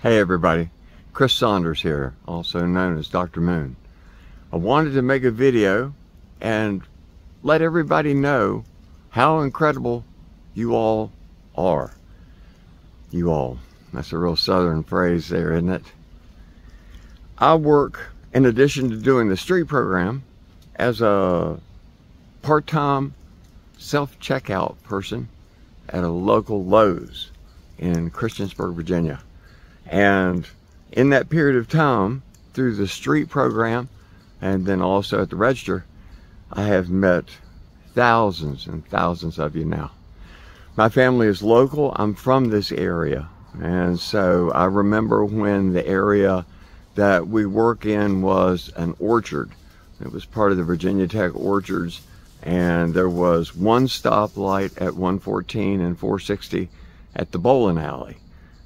Hey everybody, Chris Saunders here, also known as Dr. Moon. I wanted to make a video and let everybody know how incredible you all are. You all, that's a real southern phrase there, isn't it? I work, in addition to doing the street program, as a part-time self-checkout person at a local Lowe's in Christiansburg, Virginia. And in that period of time, through the street program and then also at the register, I have met thousands and thousands of you now. My family is local. I'm from this area. And so I remember when the area that we work in was an orchard. It was part of the Virginia Tech orchards. And there was one stoplight at 114 and 460 at the bowling alley.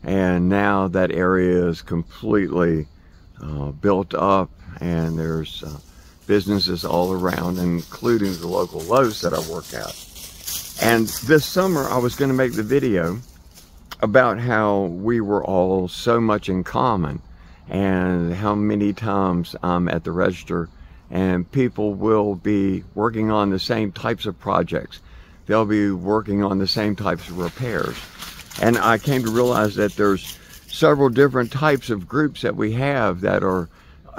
And now that area is completely built up, and there's businesses all around, including the local Lowe's that I work at. And this summer I was going to make the video about how we were all so much in common, and how many times I'm at the register and people will be working on the same types of projects. They'll be working on the same types of repairs. And I came to realize that there's several different types of groups that we have that are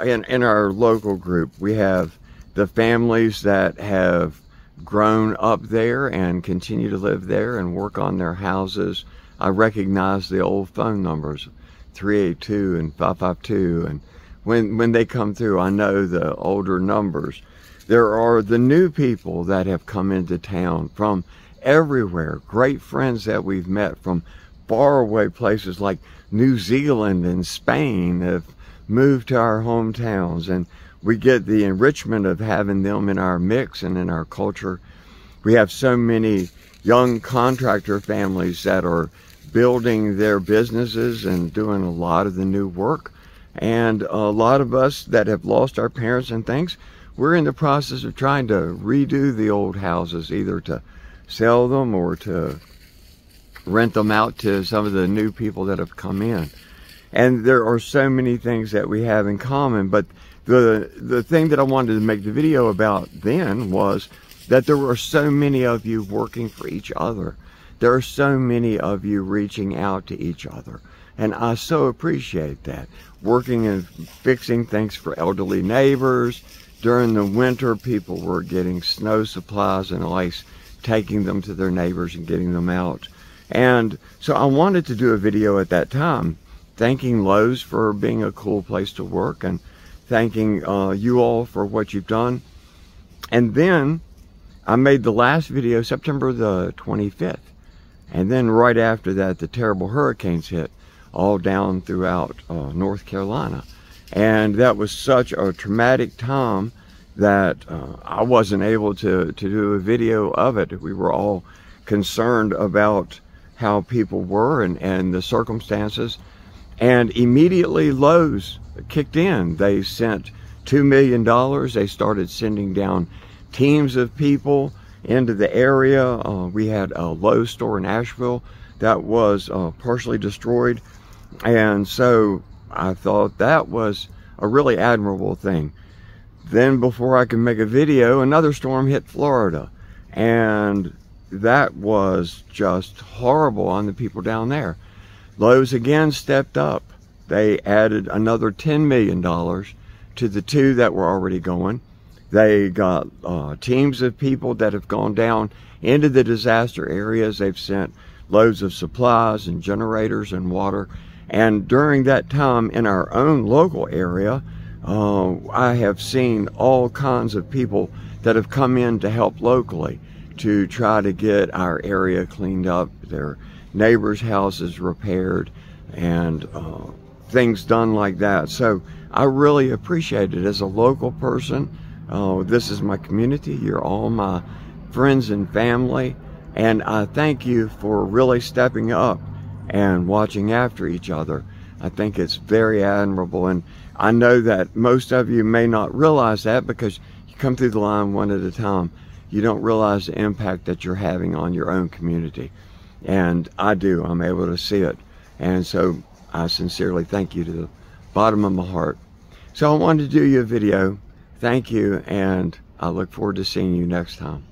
in our local group. We have the families that have grown up there and continue to live there and work on their houses. I recognize the old phone numbers, 382 and 552, and when they come through, I know the older numbers. There are the new people that have come into town from everywhere, great friends that we've met from faraway places like New Zealand and Spain have moved to our hometowns, and we get the enrichment of having them in our mix and in our culture. We have so many young contractor families that are building their businesses and doing a lot of the new work, and a lot of us that have lost our parents and things, we're in the process of trying to redo the old houses, either to sell them or to rent them out to some of the new people that have come in. And there are so many things that we have in common, but the thing that I wanted to make the video about then was that there were so many of you working for each other. There are so many of you reaching out to each other, and I so appreciate that. Working and fixing things for elderly neighbors. During the winter, people were getting snow supplies and ice, taking them to their neighbors and getting them out. And so I wanted to do a video at that time, thanking Lowe's for being a cool place to work, and thanking you all for what you've done. And then I made the last video September the 25th. And then right after that, the terrible hurricanes hit all down throughout North Carolina. And that was such a traumatic time that I wasn't able to do a video of it. We were all concerned about how people were and the circumstances. And immediately Lowe's kicked in. They sent $2 million. They started sending down teams of people into the area. We had a Lowe's store in Asheville that was partially destroyed. And so I thought that was a really admirable thing. Then before I could make a video, another storm hit Florida, and that was just horrible on the people down there. Lowe's again stepped up. They added another $10 million to the two that were already going. They got teams of people that have gone down into the disaster areas. They've sent loads of supplies and generators and water. And during that time in our own local area, I have seen all kinds of people that have come in to help locally to try to get our area cleaned up, their neighbors' houses repaired, and things done like that. So I really appreciate it as a local person. This is my community. You're all my friends and family, and I thank you for really stepping up and watching after each other. I think it's very admirable, and I know that most of you may not realize that because you come through the line one at a time. You don't realize the impact that you're having on your own community, and I do. I'm able to see it, and so I sincerely thank you to the bottom of my heart. So I wanted to do you a video. Thank you, and I look forward to seeing you next time.